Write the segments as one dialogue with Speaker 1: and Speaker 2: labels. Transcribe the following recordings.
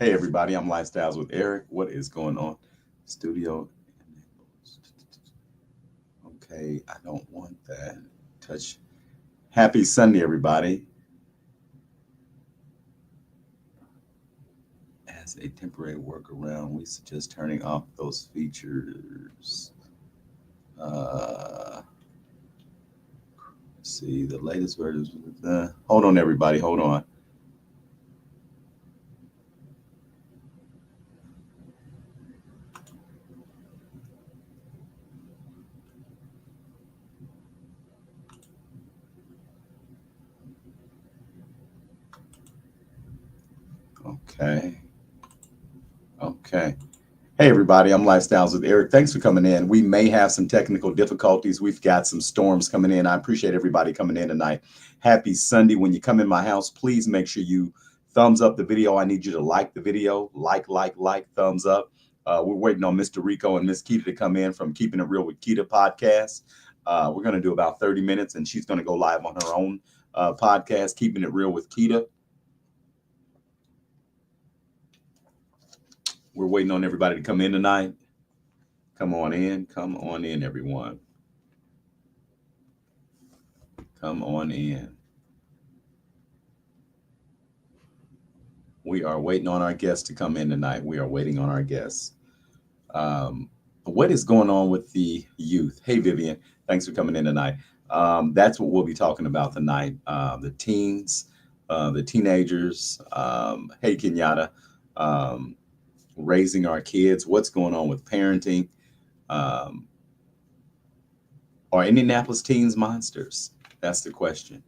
Speaker 1: Hey everybody, I'm Lifestyles with Eric. What is going on? Studio. Okay, I don't want that. Touch. Happy Sunday, everybody. As a temporary workaround, we suggest turning off those features. Uh, see the latest versions. Hold on, everybody. Hold on. Okay. Okay. Hey, everybody, I'm Lifestyles with Eric. Thanks for coming in. We may have some technical difficulties. We've got some storms coming in. I appreciate everybody coming in tonight. Happy Sunday. When you come in my house, please make sure you thumbs up the video. I need you to like the video. Like, thumbs up. We're waiting on Mr. Rico and Miss Keita to come in from Keeping It Real with Keita podcast. We're going to do about 30 minutes, and she's going to go live on her own podcast, Keeping It Real with Keita. We're waiting on everybody to come in tonight. Come on in, everyone. Come on in. We are waiting on our guests to come in tonight. We are waiting on our guests. What is going on with the youth? Hey, Vivian, thanks for coming in tonight. That's what we'll be talking about tonight. The teens, the teenagers. Hey, Kenyatta, raising our kids. What's going on with parenting? Um, are Indianapolis teens monsters? That's the question.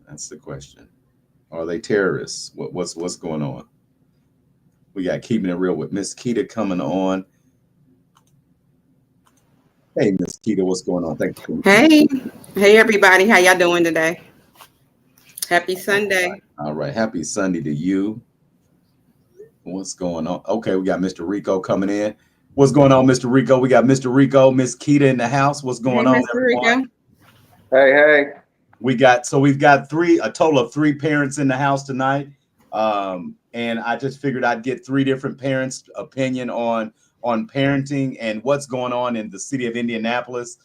Speaker 1: That's the question. Are they terrorists? What's going on? We got Keeping It Real with Miss Keita coming on. Hey, Miss Keita, what's going on? Thank you.
Speaker 2: Hey, hey everybody, how y'all doing today? Happy
Speaker 1: All
Speaker 2: Sunday.
Speaker 1: right. All right. Happy Sunday to you. What's going on? Okay, we got Mr. Rico coming in. What's going on, Mr. Rico? We got Mr. Rico, Miss Keita in the house. What's
Speaker 2: Hey,
Speaker 1: going on,
Speaker 2: Mr.
Speaker 1: everyone?
Speaker 2: Rico.
Speaker 3: Hey, hey.
Speaker 1: We've got a total of three parents in the house tonight. And I just figured I'd get three different parents' opinion on parenting and what's going on in the city of Indianapolis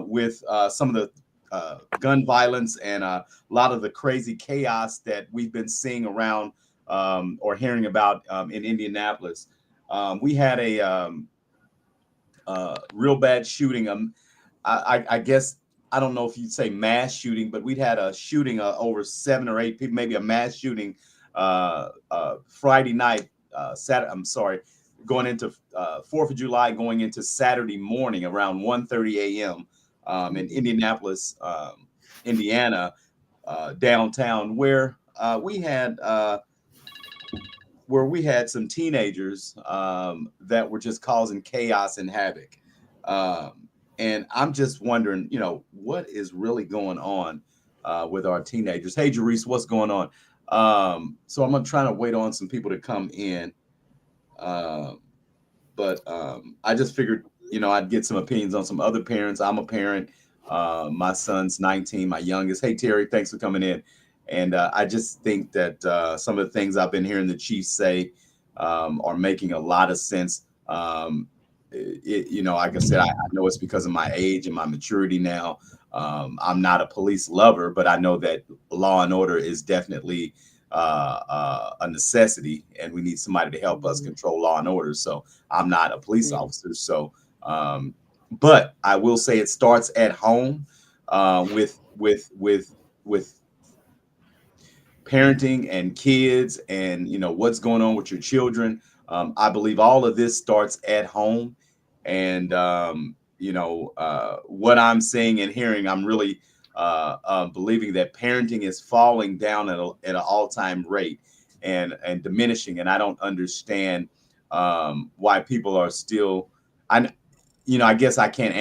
Speaker 1: with some of the gun violence and a lot of the crazy chaos that we've been seeing around or hearing about in Indianapolis. We had a real bad shooting. I guess I don't know if you'd say mass shooting, but we'd had a shooting over 7 or 8 people, maybe a mass shooting Friday night, Saturday. I'm sorry, going into 4th of July, going into Saturday morning around 1:30 a.m. In Indianapolis, Indiana, downtown, where we had some teenagers that were just causing chaos and havoc. Um, and I'm just wondering, what is really going on with our teenagers? Hey, Jerice, what's going on? So I'm trying to wait on some people to come in. Uh, but I just figured, I'd get some opinions on some other parents. I'm a parent. My son's 19, my youngest. Hey, Terry, thanks for coming in. And I just think that some of the things I've been hearing the Chiefs say are making a lot of sense. Like I said, I know it's because of my age and my maturity now. I'm not a police lover, but I know that law and order is definitely a necessity, and we need somebody to help us control law and order. So I'm not a police officer. So, but I will say it starts at home with parenting and kids, and what's going on with your children. I believe all of this starts at home, and what I'm seeing and hearing, I'm really believing that parenting is falling down at an all-time rate and diminishing. And I don't understand why people are still. I guess I can't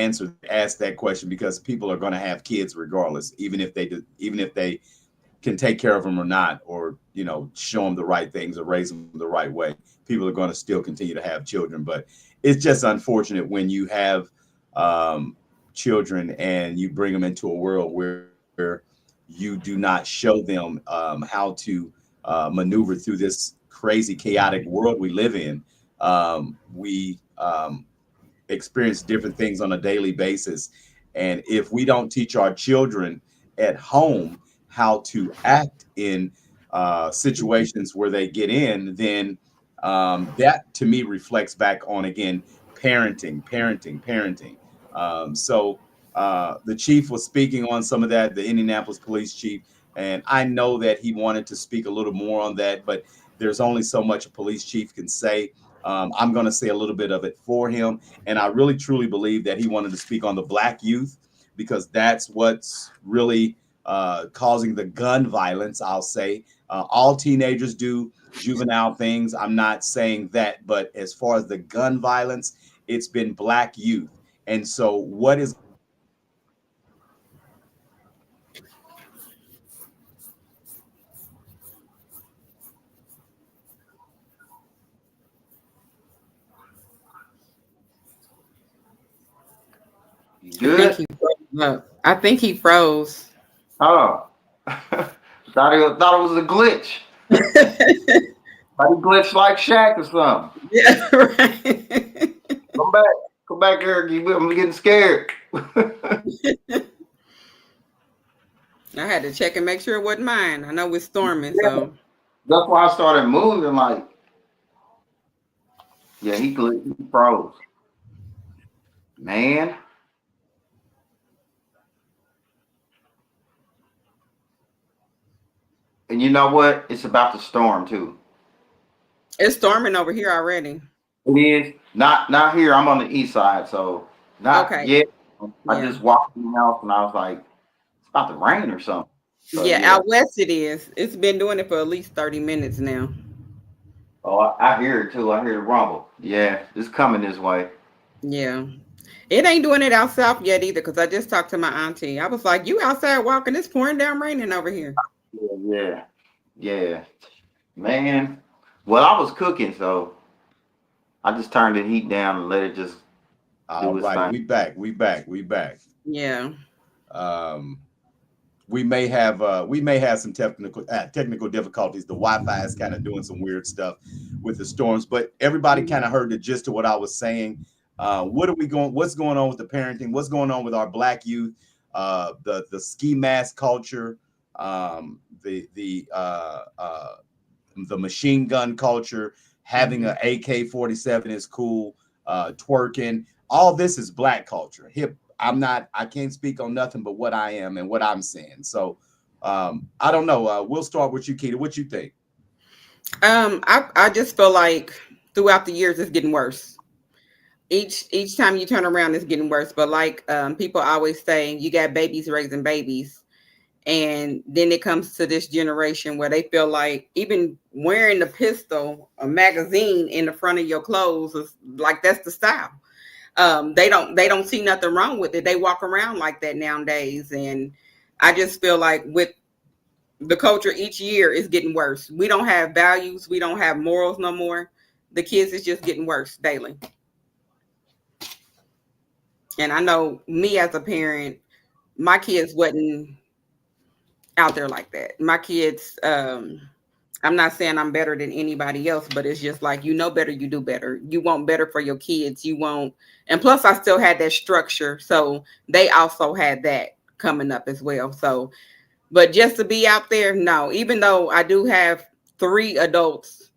Speaker 1: ask that question because people are going to have kids regardless, even if they can take care of them or not, or show them the right things or raise them the right way. People are going to still continue to have children, but it's just unfortunate when you have children and you bring them into a world where you do not show them how to maneuver through this crazy, chaotic world we live in. We experience different things on a daily basis. And if we don't teach our children at home how to act in situations where they get in, then that to me reflects back on, again, parenting. The chief was speaking on some of that, the Indianapolis police chief. And I know that he wanted to speak a little more on that, but there's only so much a police chief can say. I'm going to say a little bit of it for him. And I really truly believe that he wanted to speak on the black youth, because that's what's really causing the gun violence, I'll say. All teenagers do juvenile things. I'm not saying that. But as far as the gun violence, it's been black youth. And so what is
Speaker 3: You
Speaker 2: I think
Speaker 3: good?
Speaker 2: he froze up. I think he froze.
Speaker 3: Oh, thought it was a glitch. Like he glitched like Shaq or something.
Speaker 2: Yeah, right.
Speaker 3: Come back, come back, Eric. I'm getting scared.
Speaker 2: I had to check and make sure it wasn't mine. I know it's storming,
Speaker 3: Yeah,
Speaker 2: so
Speaker 3: that's why I started moving. Like, yeah, he glitched, he froze. Man, and you know what? It's about to storm too.
Speaker 2: it's storming over here already.
Speaker 3: It is not here. I'm on the east side, so not
Speaker 2: Okay.
Speaker 3: yet. I
Speaker 2: Yeah.
Speaker 3: just walked in the house and I was like, it's about to rain or something. So
Speaker 2: Yeah,
Speaker 3: yeah.
Speaker 2: out west it is. It's been doing it for at least 30 minutes now.
Speaker 3: Oh, I hear it too. I hear the rumble. Yeah, it's coming this way.
Speaker 2: Yeah. It ain't doing it out south yet either, because I just talked to my auntie. I was like, you outside walking, it's pouring down raining over here.
Speaker 3: Yeah, yeah, yeah. Man, well, I was cooking, so I just turned the heat down and let it just
Speaker 1: all
Speaker 3: do its
Speaker 1: right?
Speaker 3: thing.
Speaker 1: We back.
Speaker 2: Yeah.
Speaker 1: Um, we may have some technical difficulties. The Wi-Fi is kind of doing some weird stuff with the storms, but everybody kind of heard the gist of what I was saying. What's going on with the parenting? What's going on with our black youth? The ski mask culture, the machine gun culture. Having
Speaker 2: Hmm.
Speaker 1: an AK-47 is cool. Twerking. All this is black culture. Hip. I can't speak on nothing but what I am and what I'm saying. So I don't know. We'll start with you, Keita. What you think?
Speaker 2: I just feel like throughout the years it's getting worse. Each time you turn around it's getting worse. But like people always say, you got babies raising babies. And then it comes to this generation where they feel like even wearing the pistol, a magazine in the front of your clothes is like that's the style. They don't see nothing wrong with it. They walk around like that nowadays. And I just feel like with the culture each year is getting worse. We don't have values, we don't have morals no more. The kids is just getting worse daily. And I know me as a parent, my kids wasn't out there like that. My kids, I'm not saying I'm better than anybody else, but it's just like, you know better, you do better. You want better for your kids. You want, and plus I still had that structure. So they also had that coming up as well. So, but just to be out there, no, even though I do have three adults,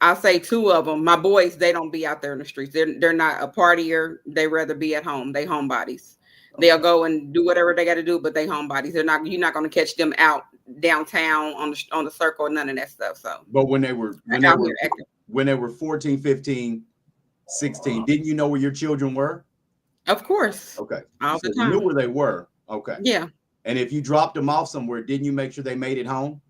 Speaker 2: I'll say two of them, my boys, they don't be out there in the streets. They're not a partier. They rather be at home. They homebodies. They'll
Speaker 3: Okay.
Speaker 2: go and do whatever they got to do, but they homebodies. They're not. You're not going to catch them out downtown on the circle, none of that stuff. So
Speaker 1: But when they were when they
Speaker 2: out
Speaker 1: were
Speaker 2: here acting.
Speaker 1: when they were 14, 15, 16, didn't you know where your children were?
Speaker 2: Of course,
Speaker 1: Okay.
Speaker 2: all
Speaker 1: So
Speaker 2: the
Speaker 1: you knew
Speaker 2: time.
Speaker 1: where they were. Okay.
Speaker 2: Yeah,
Speaker 1: And if you dropped them off somewhere, didn't you make sure they made it home?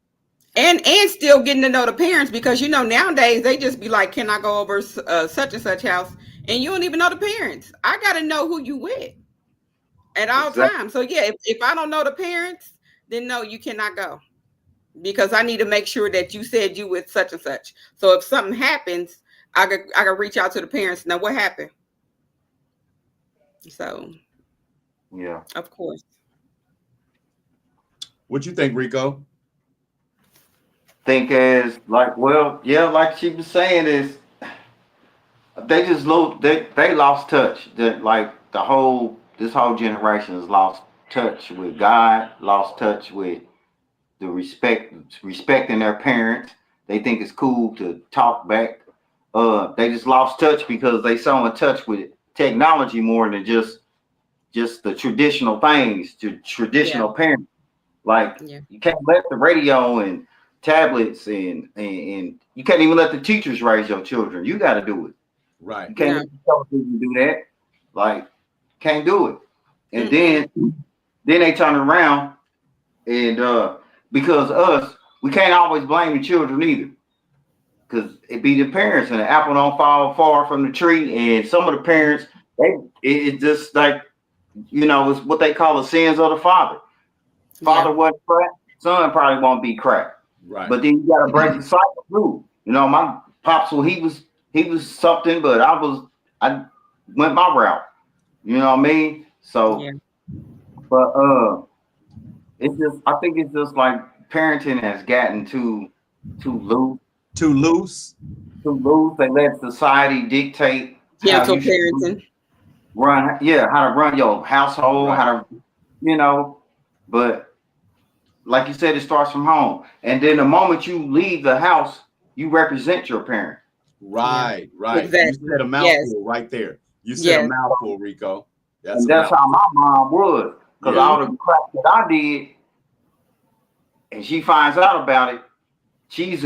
Speaker 2: and still getting to know the parents because nowadays they just be like, "Can I go over such and such house?" And you don't even know the parents. I got to know who you with at all
Speaker 3: Exactly.
Speaker 2: times. So yeah, if I don't know the parents, then no, you cannot go because I need to make sure that you said you with such and such. So if something happens, I could reach out to the parents. Now what happened? So
Speaker 3: Yeah.
Speaker 2: of course.
Speaker 1: What you think, Rico?
Speaker 3: think as like, well, yeah, like she was saying is they just they lost touch. That like the whole this whole generation has lost touch with God, lost touch with the respecting their parents. They think it's cool to talk back. They just lost touch because they so in touch with technology more than just the traditional things, to
Speaker 2: Yeah.
Speaker 3: traditional parents. Like
Speaker 2: Yeah.
Speaker 3: you can't let the radio and tablets and you can't even let the teachers raise your children. You got to do it.
Speaker 1: Right.
Speaker 3: You can't
Speaker 2: No.
Speaker 3: let the television do that. Like can't do it. And
Speaker 2: Mm-mm.
Speaker 3: then they turn around and because us, we can't always blame the children either. Because it be the parents and the apple don't fall far from the tree. And some of the parents, it's just like, it's what they call the sins of the father.
Speaker 2: Yeah.
Speaker 3: Father wasn't crack, son probably won't be crack.
Speaker 1: Right.
Speaker 3: But then you gotta break the cycle too. My pops, well, he was something, but I went my route. You know what I mean?
Speaker 2: Yeah.
Speaker 3: So, but it's just I think it's just like parenting has gotten too loose,
Speaker 1: Too loose.
Speaker 3: too loose. They let society dictate how
Speaker 2: Gentle
Speaker 3: you should
Speaker 2: parenting.
Speaker 3: run. Yeah, how to run your household,
Speaker 1: Right.
Speaker 3: how to, you know. But like you said, it starts from home, and then the moment you leave the house, you represent your parent.
Speaker 2: Yeah.
Speaker 1: Right. Right. You
Speaker 2: Exactly.
Speaker 1: said a
Speaker 2: Yes.
Speaker 1: mouthful right there. You said a
Speaker 2: Yes.
Speaker 1: mouthful, Rico. That's
Speaker 3: And
Speaker 1: a
Speaker 3: that's how
Speaker 1: mouthful.
Speaker 3: my mom was, because
Speaker 1: Yeah.
Speaker 3: all the crap that I did, and she finds out about it. She's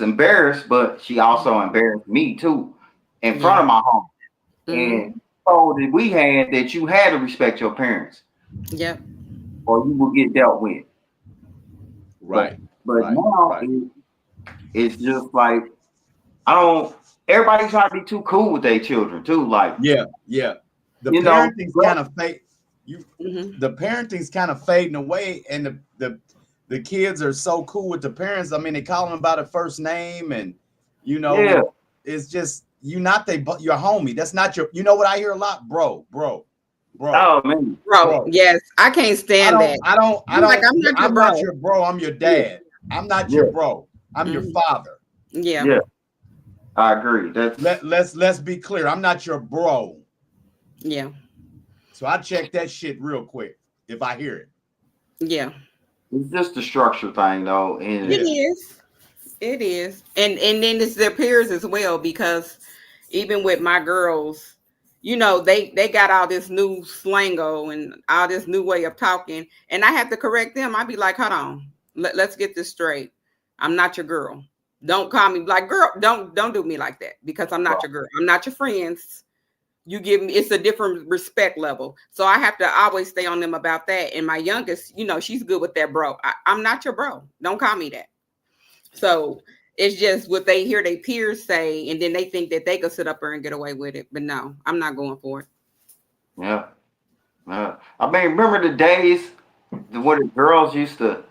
Speaker 3: embarrassed, but she also embarrassed me too, in front
Speaker 2: Yeah.
Speaker 3: of my home.
Speaker 2: Mm-hmm.
Speaker 3: And told that we had that you had to respect your parents,
Speaker 2: Yep.
Speaker 3: or you will get dealt with. But
Speaker 1: Right.
Speaker 3: but
Speaker 1: Right.
Speaker 3: now
Speaker 1: Right.
Speaker 3: it's just like I don't. Everybody trying to be too cool with their children too. Like
Speaker 1: Yeah. Yeah. The
Speaker 3: you know,
Speaker 1: parenting's kind of fade. You
Speaker 2: Mm-hmm.
Speaker 1: the parenting's kind of fading away, and the kids are so cool with the parents. I mean, they call them by the first name, and you
Speaker 3: yeah.
Speaker 1: know, it's just you not they but your homie. That's not your. You know what I hear a lot, bro,
Speaker 3: Oh man.
Speaker 2: Bro.
Speaker 1: bro.
Speaker 2: Yes. I can't
Speaker 1: I
Speaker 2: stand
Speaker 1: don't,
Speaker 2: that.
Speaker 1: I don't, I
Speaker 2: I'm like,
Speaker 1: don't.
Speaker 2: I'm not your
Speaker 1: I'm not
Speaker 2: bro.
Speaker 1: your bro. I'm your
Speaker 3: Yeah.
Speaker 1: dad. I'm not your
Speaker 3: Yeah.
Speaker 1: bro. I'm your
Speaker 2: Mm-hmm.
Speaker 1: father.
Speaker 2: Yeah.
Speaker 3: Yeah. I agree. That's
Speaker 1: Let's be clear. I'm not your bro.
Speaker 2: Yeah.
Speaker 1: So I check that shit real quick if I hear it.
Speaker 2: Yeah.
Speaker 3: it's just a structure thing though,
Speaker 2: It
Speaker 1: Yeah.
Speaker 3: and
Speaker 2: is. It is. And then it's their peers as well, because even with my girls, they got all this new slango and all this new way of talking, and I have to correct them. I'd be like, hold on, let's get this straight. I'm not your girl. Don't call me like girl. Don't do me like that, because I'm not your girl. I'm not your friends. You give me, it's a different respect level. So I have to always stay on them about that. And my youngest, she's good with that, bro. I'm not your bro. Don't call me that. So it's just what they hear their peers say, and then they think that they could sit up there and get away with it. But no, I'm not going for it.
Speaker 3: yeah. I mean, remember the days when the girls used to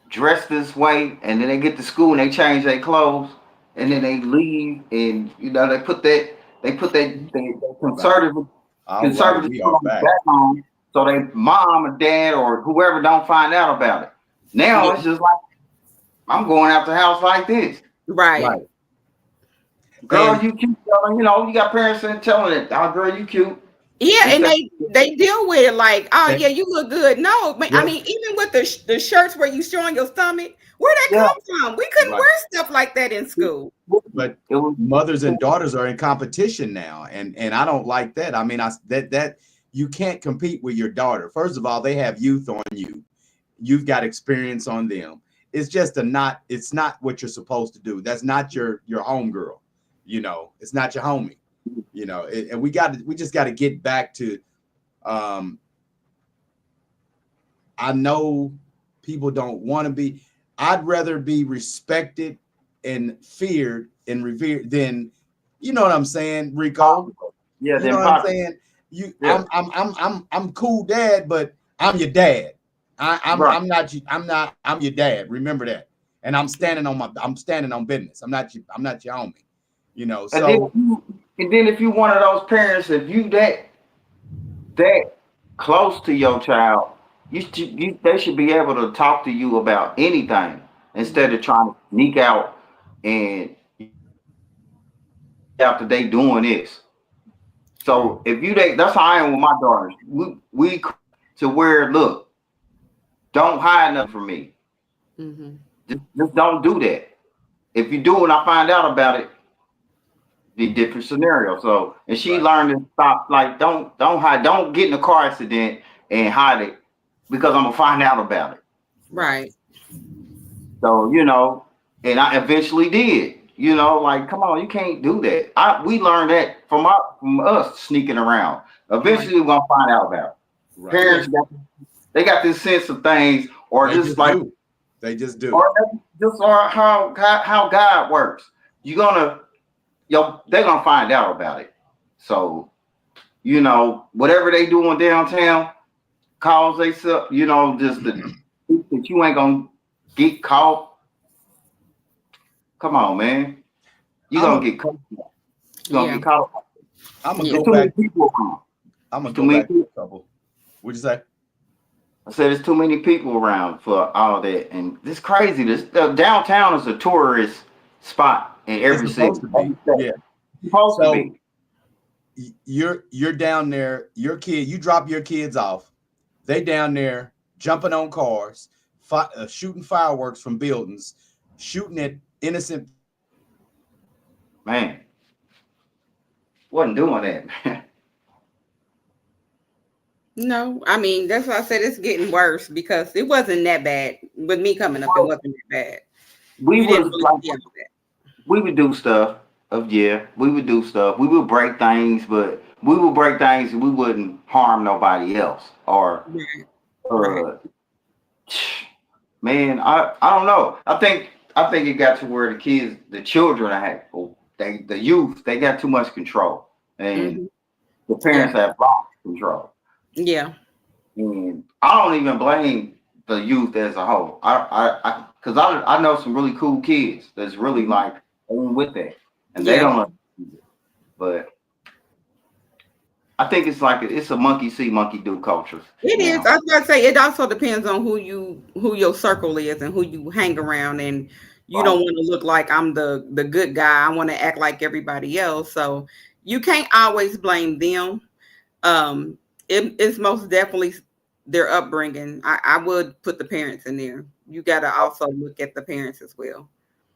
Speaker 3: dress this way, and then they get to school and they change their clothes, and then they leave, and they
Speaker 1: Right. All right.
Speaker 3: conservative
Speaker 1: We
Speaker 3: shit
Speaker 1: are
Speaker 3: on the
Speaker 1: back.
Speaker 3: back on, so they mom or dad or whoever don't find out about it. Now
Speaker 2: Yeah,
Speaker 3: it's just like I'm going out the house like this.
Speaker 2: right.
Speaker 1: Right.
Speaker 3: Girl,
Speaker 1: And
Speaker 3: you cute. You got parents that telling it, oh, girl, you cute.
Speaker 2: Yeah, and
Speaker 3: Instead,
Speaker 2: they deal with it like, oh
Speaker 1: and
Speaker 2: yeah, you look good. No, but I
Speaker 1: well,
Speaker 2: mean, even with the shirts where you showing your stomach, where that
Speaker 3: yeah,
Speaker 2: come from? We couldn't
Speaker 1: right.
Speaker 2: wear stuff like that in school.
Speaker 1: But
Speaker 3: it was,
Speaker 1: mothers and daughters are in competition now, and I don't like that. I mean, that you can't compete with your daughter. First of all, they have youth on you. You've got experience on them. It's just it's not what you're supposed to do. That's not your home girl. It's not your homie. And we just got to get back to um I know people don't want to be. I'd rather be respected and feared and revered than, you know what I'm saying, Rico?
Speaker 3: yeah,
Speaker 1: You know
Speaker 3: then
Speaker 1: what I'm
Speaker 3: pop,
Speaker 1: saying? You,
Speaker 3: yeah,
Speaker 1: I'm cool, dad, but I'm your dad.
Speaker 3: right.
Speaker 1: I'm not you. I'm your dad. Remember that. And I'm standing on business. I'm not your homie.
Speaker 3: And then,
Speaker 1: So
Speaker 3: if you one of those parents, if you that close to your child, they should be able to talk to you about anything. instead of trying to sneak out and after they doing this.
Speaker 1: Right.
Speaker 3: So if you that's how I am with my daughters. We to where look, don't hide nothing from me.
Speaker 2: Mm-hmm.
Speaker 3: Just don't do that. If you do and I find out about it, be different scenario. So and she
Speaker 1: Right.
Speaker 3: learned to stop. Like don't hide. Don't get in a car accident and hide it because I'm gonna find out about it.
Speaker 1: Right.
Speaker 2: Right.
Speaker 3: So and I eventually did. Like come on, you can't do that. We learned that from us sneaking around.
Speaker 2: Right.
Speaker 3: Eventually, we're gonna find out about it.
Speaker 1: Right.
Speaker 2: Yeah.
Speaker 3: Parents they got this sense of things, or
Speaker 1: They
Speaker 3: just
Speaker 1: just
Speaker 3: like,
Speaker 1: do. They just do.
Speaker 3: or just or how God works. You're gonna they're gonna find out about it. So whatever they doing downtown, cause they just that you ain't gonna get caught. Come on, man. You're
Speaker 1: I'm
Speaker 3: gonna
Speaker 1: a
Speaker 3: get caught. You're gonna
Speaker 2: Yeah.
Speaker 3: get caught.
Speaker 1: I'm gonna
Speaker 2: Yeah.
Speaker 3: It's
Speaker 1: go
Speaker 3: too many
Speaker 1: back.
Speaker 3: people around.
Speaker 1: I'm gonna
Speaker 3: It's too
Speaker 1: go
Speaker 3: many
Speaker 1: back to
Speaker 3: people.
Speaker 1: a couple. What'd you say?
Speaker 3: I said there's too many people around for all that, and this crazy. This downtown is a tourist spot in
Speaker 1: It's
Speaker 3: every city.
Speaker 1: supposed to be.
Speaker 3: Every state.
Speaker 1: Yeah.
Speaker 3: It's supposed to
Speaker 1: So
Speaker 3: be.
Speaker 1: you're down there. You drop your kids off. They down there jumping on cars, shooting fireworks from buildings, shooting at innocent.
Speaker 3: Man, wasn't doing that, man.
Speaker 2: No, I mean that's why I said it's getting worse because it wasn't that bad with me coming up. It
Speaker 3: Well,
Speaker 2: wasn't that bad.
Speaker 3: we
Speaker 2: You didn't
Speaker 3: was
Speaker 2: really
Speaker 3: like
Speaker 2: see all that.
Speaker 3: we would do stuff. We would do stuff. We would break things, but we would break things and we wouldn't harm nobody else. Or
Speaker 2: Right. Right.
Speaker 3: uh, man, I don't know. I think it got to where the children had, the youth, they got too much control, and
Speaker 2: Mm-hmm.
Speaker 3: the
Speaker 2: Yeah.
Speaker 3: parents have lost control.
Speaker 2: Yeah.
Speaker 3: And I don't even blame the youth as a whole. Because I know some really cool kids that's really
Speaker 2: Mhm.
Speaker 3: like on with that, and they
Speaker 2: Yeah.
Speaker 3: don't understand it. But I think it's like it's a monkey see, monkey do culture
Speaker 2: It is.
Speaker 3: now.
Speaker 2: I was about to say it also depends on who your circle is and who you hang around and you don't
Speaker 3: Right.
Speaker 2: want to look like I'm the good guy. I want to act like everybody else. So you can't always blame them. Um it's most definitely their upbringing. I would put the parents in there. You gotta also look at the parents as well.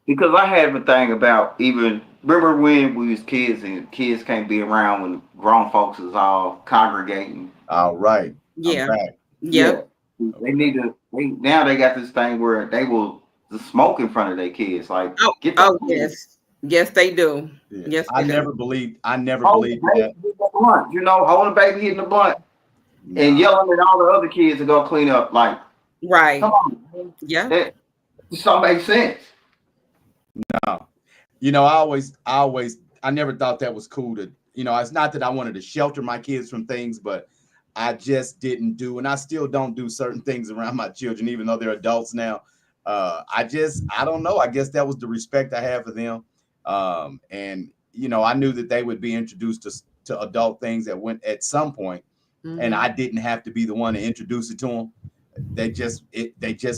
Speaker 3: Because I had a thing about even remember when we was kids and kids can't be around when grown folks is all congregating.
Speaker 1: All right. I'm
Speaker 2: Yeah.
Speaker 1: back.
Speaker 3: Yeah,
Speaker 2: Yep.
Speaker 3: they
Speaker 1: Okay.
Speaker 3: need to. Now they got this thing where they will just smoke in front of their kids. Like,
Speaker 2: Oh,
Speaker 3: get that
Speaker 2: oh yes. Yes, they do.
Speaker 1: Yeah.
Speaker 2: Yes,
Speaker 1: I
Speaker 2: they do.
Speaker 1: never believed. I never
Speaker 3: hold the
Speaker 1: believed
Speaker 3: baby
Speaker 1: that.
Speaker 3: hitting the blunt. Holding the baby hitting the blunt and
Speaker 1: Nah.
Speaker 3: yelling at all the other kids to go clean up. Like, come
Speaker 2: Right.
Speaker 3: on, man.
Speaker 2: Yeah.
Speaker 3: That just don't make sense.
Speaker 1: No. I never thought that was cool to, it's not that I wanted to shelter my kids from things, but I just didn't do, and I still don't do certain things around my children, even though they're adults now. I don't know. I guess that was the respect I have for them. And, I knew that they would be introduced to adult things that went at some point, and
Speaker 2: Hmm.
Speaker 1: I didn't have to be the one to introduce it to them. They just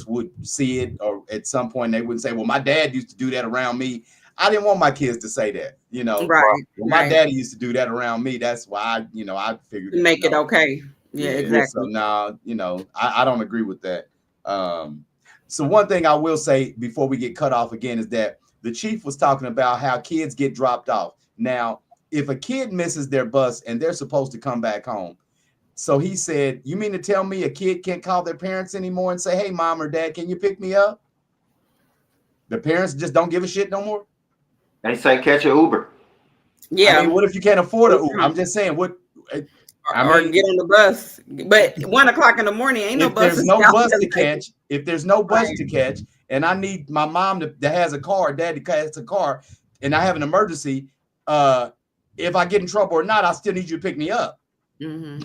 Speaker 1: would see it, or at some point they would say, well, my dad used to do that around me. I didn't want my kids to say that,
Speaker 3: Right.
Speaker 2: Right.
Speaker 1: well, my
Speaker 2: Right.
Speaker 1: daddy used to do that around me. That's why I figured
Speaker 2: To
Speaker 1: that
Speaker 2: make it
Speaker 1: no.
Speaker 2: okay. Yeah,
Speaker 1: Yeah. So
Speaker 2: exactly.
Speaker 1: now, I don't agree with that. So one thing I will say before we get cut off again is that the chief was talking about how kids get dropped off. Now, if a kid misses their bus and they're supposed to come back home, so he said, you mean to tell me a kid can't call their parents anymore and say, hey, mom or dad, can you pick me up? The parents just don't give a shit no more.
Speaker 3: They say catch a Uber.
Speaker 1: I mean,
Speaker 2: Yeah.
Speaker 1: what if you can't afford a Uber? I'm just saying, I
Speaker 2: Or
Speaker 1: mean,
Speaker 2: get on the bus. But 1 o'clock in the morning ain't no
Speaker 1: if there's
Speaker 2: buses
Speaker 1: no
Speaker 2: out
Speaker 1: bus
Speaker 2: there.
Speaker 1: to catch,
Speaker 2: Right.
Speaker 1: and I need my mom that has a car, dad that has a car, and I have an emergency, uh, if I get in trouble or not, I still need you to pick me up.
Speaker 2: Hmm.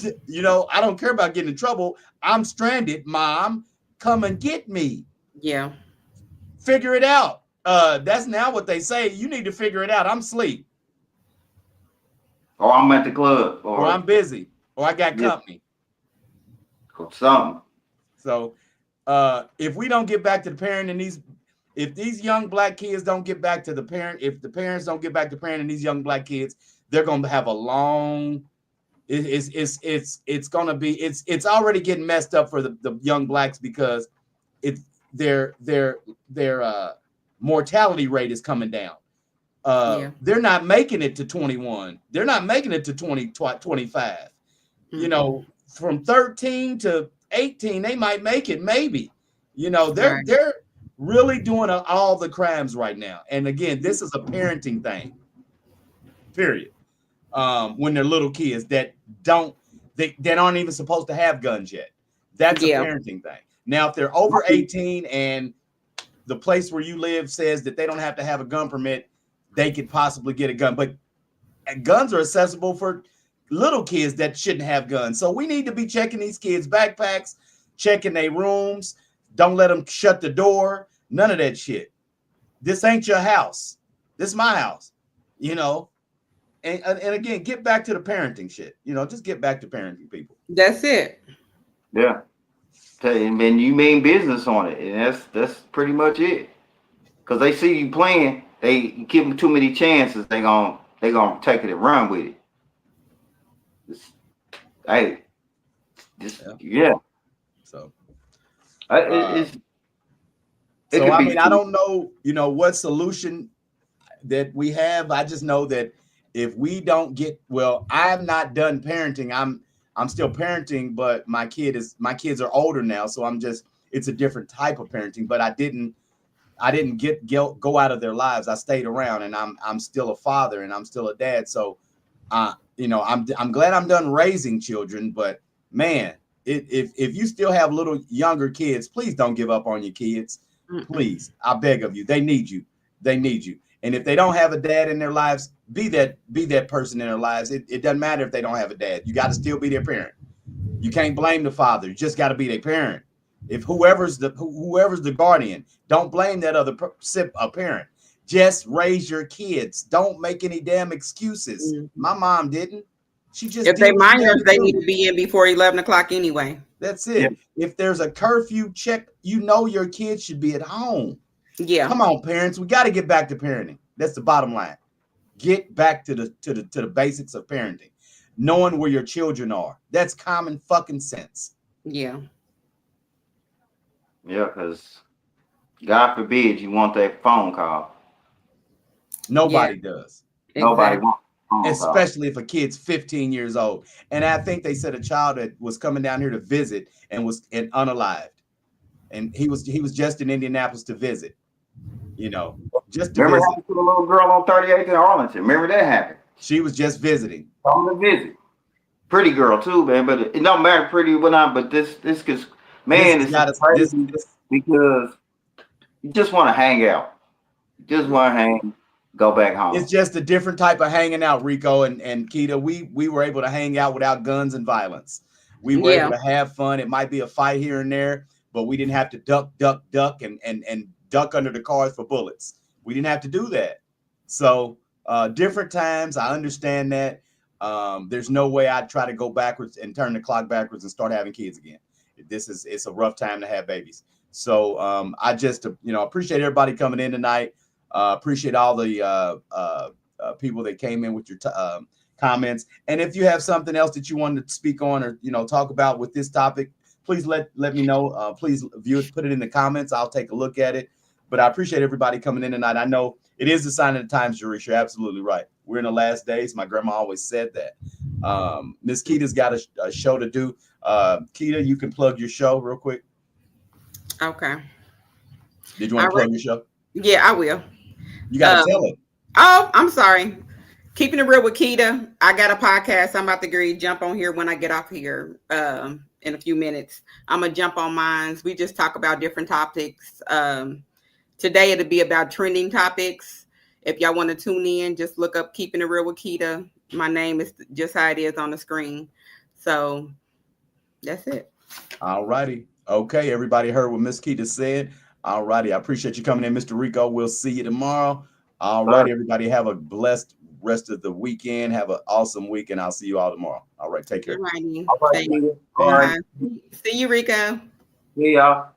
Speaker 1: I don't care about getting in trouble. I'm stranded, mom. Come and get me.
Speaker 2: Yeah.
Speaker 1: Figure it out. That's now what they say. You need to figure it out. I'm asleep,
Speaker 3: Or I'm at the club,
Speaker 1: or
Speaker 3: or
Speaker 1: I'm busy, or I got
Speaker 3: yeah,
Speaker 1: company.
Speaker 3: or something.
Speaker 1: So if we don't get back to the parenting these, if these young black kids don't get back to the parent, if the parents don't get back to parenting these young black kids, they're going to have a long. It's going to be it's already getting messed up for the young blacks because it their mortality rate is coming down. They're not making it to 21. They're not making it to 25. You know, from 13 to 18, they might make it, maybe. You know, they're really doing all the crimes right now. And again, this is a parenting thing. Period. When they're little kids that aren't even supposed to have guns yet. That's a parenting thing. Now, if they're over 18 and the place where you live says that they don't have to have a gun permit, they could possibly get a gun. But guns are accessible for little kids that shouldn't have guns. So we need to be checking these kids' backpacks, checking their rooms. Don't let them shut the door. None of that shit. This ain't your house. This is my house. You know. And again, get back to the parenting shit. You know, just get back to parenting people.
Speaker 2: That's it.
Speaker 3: Yeah. And then you mean business on it. And that's pretty much it. Because they see you playing, they give them too many chances, they gonna take it and run with it. Yeah.
Speaker 1: So
Speaker 3: I
Speaker 1: mean, I don't know, you know, what solution that we have. I just know that if we don't get, well, I'm not done parenting. I'm still parenting, but my kids are older now, so it's a different type of parenting. But I didn't go out of their lives. I stayed around, and I'm still a father, and I'm still a dad. So, you know, I'm glad I'm done raising children. But man, if you still have little younger kids, please don't give up on your kids. Please, I beg of you. They need you. They need you. And if they don't have a dad in their lives, be that person in their lives. It doesn't matter if they don't have a dad. You got to still be their parent. You can't blame the father. You just got to be their parent. If whoever's the guardian, don't blame that other parent. Just raise your kids. Don't make any damn excuses. My mom didn't. She just
Speaker 2: if they minors, they need to be in before 11 o'clock anyway.
Speaker 1: That's it. Yeah. If there's a curfew, check. You know your kids should be at home.
Speaker 2: Yeah.
Speaker 1: Come on, parents. We got to get back to parenting. That's the bottom line. Get back to the basics of parenting. Knowing where your children are. That's common fucking sense.
Speaker 2: Yeah.
Speaker 3: Yeah, because God forbid you want that phone call.
Speaker 1: Nobody does.
Speaker 2: Exactly.
Speaker 3: Nobody wants.
Speaker 1: Especially if a kid's 15 years old. And I think they said a child that was coming down here to visit and was unalived. And he was just in Indianapolis to visit. You know, just to
Speaker 3: remember
Speaker 1: visit.
Speaker 3: Happened to the little girl on 38th in Arlington. Remember that happened?
Speaker 1: She was just visiting.
Speaker 3: On the visit. Pretty girl too, man. But it don't matter pretty or whatnot. But this cause man, it's crazy because you just want to hang out. You just want to hang. Go back home.
Speaker 1: It's just a different type of hanging out, Rico and Keita. We were able to hang out without guns and violence. We were able to have fun. It might be a fight here and there, but we didn't have to duck and duck under the cars for bullets. We didn't have to do that. So different times. I understand that. There's no way I'd try to go backwards and turn the clock backwards and start having kids again. It's a rough time to have babies. So I just appreciate everybody coming in tonight. Appreciate all the people that came in with your comments. And if you have something else that you wanted to speak on or talk about with this topic, please let me know. Please put it in the comments. I'll take a look at it. But I appreciate everybody coming in tonight. I know it is a sign of the times, Jerish. You're absolutely right. We're in the last days. My grandma always said that. Miss Keita's got a show to do. Keita, you can plug your show real quick.
Speaker 2: Okay.
Speaker 1: Did you want to plug your show?
Speaker 2: Yeah, I will.
Speaker 1: You got to tell it.
Speaker 2: Oh, I'm sorry. Keeping it real with Keita. I got a podcast. I'm about to jump on here when I get off here in a few minutes. I'm going to jump on mine. We just talk about different topics. Today, it'll be about trending topics. If y'all want to tune in, just look up Keeping It Real with Keita. My name is just how it is on the screen. So that's it.
Speaker 1: All righty. Okay, everybody heard what Miss Keita said. All righty. I appreciate you coming in, Mr. Rico. We'll see you tomorrow. All righty, everybody. Have a blessed rest of the weekend. Have an awesome week, and I'll see you all tomorrow. All right. Take care.
Speaker 2: All righty.
Speaker 3: All right.
Speaker 2: See you, Rico.
Speaker 3: See y'all.